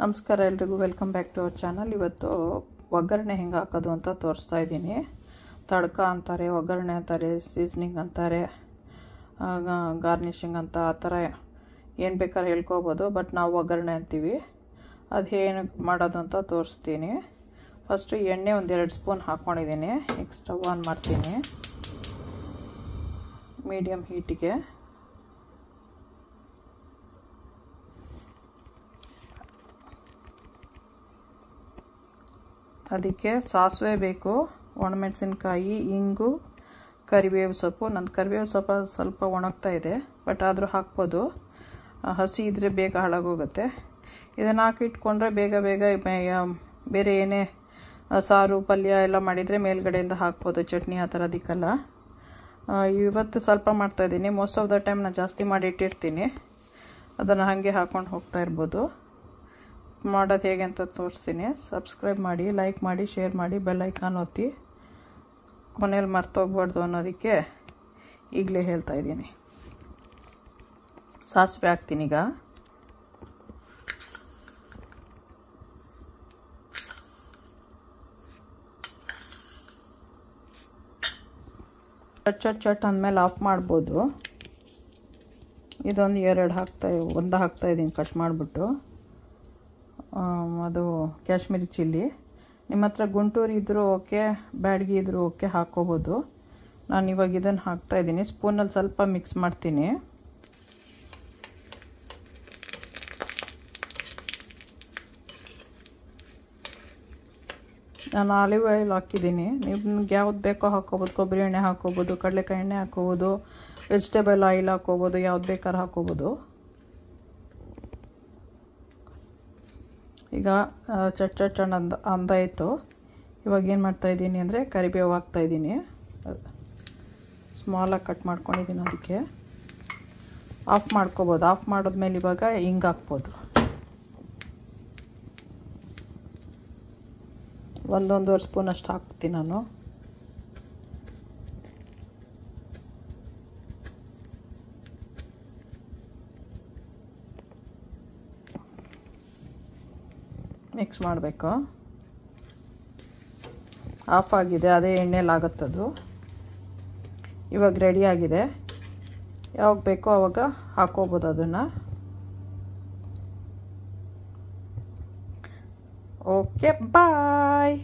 ನಮಸ್ಕಾರ ಎಲ್ರಿಗೂ, welcome back to our channel. ಇವತ್ತು ಒಗ್ಗರಣೆ ಹೆಂಗೆ ಹಾಕೋದು ಅಂತ ತೋರಿಸ್ತಾ ಇದ್ದೀನಿ. ತಡ್ಕ ಅಂತಾರೆ, ಒಗ್ಗರಣೆ ಅಂತಾರೆ, ಸೀಸ್ನಿಂಗ್ ಅಂತಾರೆ, ಗಾರ್ನಿಷಿಂಗ್ ಅಂತ, ಆ ಥರ ಏನು ಬೇಕಾದ್ರೆ ಹೇಳ್ಕೊಬೋದು. ಬಟ್ ನಾವು ಒಗ್ಗರಣೆ ಅಂತೀವಿ. ಅದು ಏನು ಮಾಡೋದು ಅಂತ ತೋರಿಸ್ತೀನಿ. ಫಸ್ಟು ಎಣ್ಣೆ ಒಂದು 2 ಸ್ಪೂನ್ ಹಾಕ್ಕೊಂಡಿದ್ದೀನಿ. ಈಗ ಸ್ಟವ್ ಆನ್ ಮಾಡ್ತೀನಿ. ಮೀಡಿಯಮ್ ಹೀಟಿಗೆ ಅದಕ್ಕೆ ಸಾಸಿವೆ ಬೇಕು, ಒಣಮೆಣಸಿನ್ಕಾಯಿ, ಇಂಗು, ಕರಿಬೇವು ಸೊಪ್ಪು. ನಂದು ಕರಿಬೇವು ಸೊಪ್ಪು ಸ್ವಲ್ಪ ಒಣಗ್ತಾ ಇದೆ, ಬಟ್ ಆದರೂ ಹಾಕ್ಬೋದು. ಹಸಿ ಇದ್ದರೆ ಬೇಗ ಹಾಳಾಗೋಗುತ್ತೆ. ಇದನ್ನು ಹಾಕಿಟ್ಕೊಂಡ್ರೆ ಬೇಗ ಬೇರೆ ಏನೇ ಸಾರು ಪಲ್ಯ ಎಲ್ಲ ಮಾಡಿದರೆ ಮೇಲ್ಗಡೆಯಿಂದ ಹಾಕ್ಬೋದು, ಚಟ್ನಿ ಆ ಥರದಕ್ಕೆಲ್ಲ. ಇವತ್ತು ಸ್ವಲ್ಪ ಮಾಡ್ತಾಯಿದ್ದೀನಿ. ಮೋಸ್ಟ್ ಆಫ್ ದ ಟೈಮ್ ನಾನು ಜಾಸ್ತಿ ಮಾಡಿ ಇಟ್ಟಿರ್ತೀನಿ. ಅದನ್ನು ಹಾಗೆ ಹಾಕ್ಕೊಂಡು ಹೋಗ್ತಾ ಇರ್ಬೋದು. ಮಾಡೋದು ಹೇಗೆ ಅಂತ ತೋರಿಸ್ತೀನಿ. ಸಬ್ಸ್ಕ್ರೈಬ್ ಮಾಡಿ, ಲೈಕ್ ಮಾಡಿ, ಶೇರ್ ಮಾಡಿ, ಬೆಲ್ ಐಕಾನ್ ಒತ್ತಿ. ಕೊನೆಯಲ್ಲಿ ಮರ್ತೋಗ್ಬಾರ್ದು ಅನ್ನೋದಕ್ಕೆ ಈಗಲೇ ಹೇಳ್ತಾ ಇದ್ದೀನಿ. ಸಾಸಿವೆ ಹಾಕ್ತೀನಿ. ಈಗ ಚಟ್ ಅಂದಮೇಲೆ ಆಫ್ ಮಾಡ್ಬೋದು. ಇದೊಂದು 2 ಹಾಕ್ತಾ ಇದ್ದೀನಿ ಕಟ್ ಮಾಡಿಬಿಟ್ಟು. ಅದು ಕಾಶ್ಮೀರಿ ಚಿಲ್ಲಿ. ನಿಮ್ಮ ಹತ್ರ ಗುಂಟೂರು ಇದ್ದರೂ ಓಕೆ, ಬ್ಯಾಡಗಿ ಇದ್ದರೂ ಓಕೆ, ಹಾಕ್ಕೋಬೋದು. ನಾನು ಇವಾಗ ಇದನ್ನು ಹಾಕ್ತಾಯಿದ್ದೀನಿ. ಸ್ಪೂನಲ್ಲಿ ಸ್ವಲ್ಪ ಮಿಕ್ಸ್ ಮಾಡ್ತೀನಿ. ನಾನು ಆಲಿವ್ ಆಯಿಲ್ ಹಾಕಿದ್ದೀನಿ. ನಿಮ್ಗೆ ಯಾವ್ದು ಬೇಕೋ ಹಾಕ್ಕೋಬೋದು. ಕೊಬ್ಬರಿ ಎಣ್ಣೆ ಹಾಕ್ಕೋಬೋದು, ಕಡಲೆಕಾಯಿ ಎಣ್ಣೆ ಹಾಕ್ಕೋಬೋದು, ವೆಜಿಟೇಬಲ್ ಆಯಿಲ್ ಹಾಕ್ಕೋಬೋದು, ಯಾವ್ದು ಬೇಕಾದ್ರೂ ಹಾಕ್ಕೋಬೋದು. ಈಗ ಚಟ್ ಅಂದಾಯಿತು. ಇವಾಗ ಏನು ಮಾಡ್ತಾಯಿದ್ದೀನಿ ಅಂದರೆ ಕರಿಬೇವು ಹಾಕ್ತಾಯಿದ್ದೀನಿ. ಸ್ಮಾಲಾಗಿ ಕಟ್ ಮಾಡ್ಕೊಂಡಿದ್ದೀನಿ. ಅದಕ್ಕೆ ಆಫ್ ಮಾಡ್ಕೋಬೋದು. ಆಫ್ ಮಾಡಿದ್ಮೇಲೆ ಇವಾಗ ಹಿಂಗೆ ಹಾಕ್ಬೋದು. 1-1.5 ಸ್ಪೂನ್ ಅಷ್ಟು ಹಾಕ್ತೀನಿ ನಾನು. ಮಿಕ್ಸ್ ಮಾಡಬೇಕು. ಆಫ್ ಆಗಿದೆ, ಅದೇ ಎಣ್ಣೆಲಿ ಆಗುತ್ತದು. ಇವಾಗ ರೆಡಿಯಾಗಿದೆ. ಯಾವಾಗ ಬೇಕೋ ಆವಾಗ ಹಾಕ್ಕೋಬೋದು ಅದನ್ನು. ಓಕೆ, ಬಾಯ್.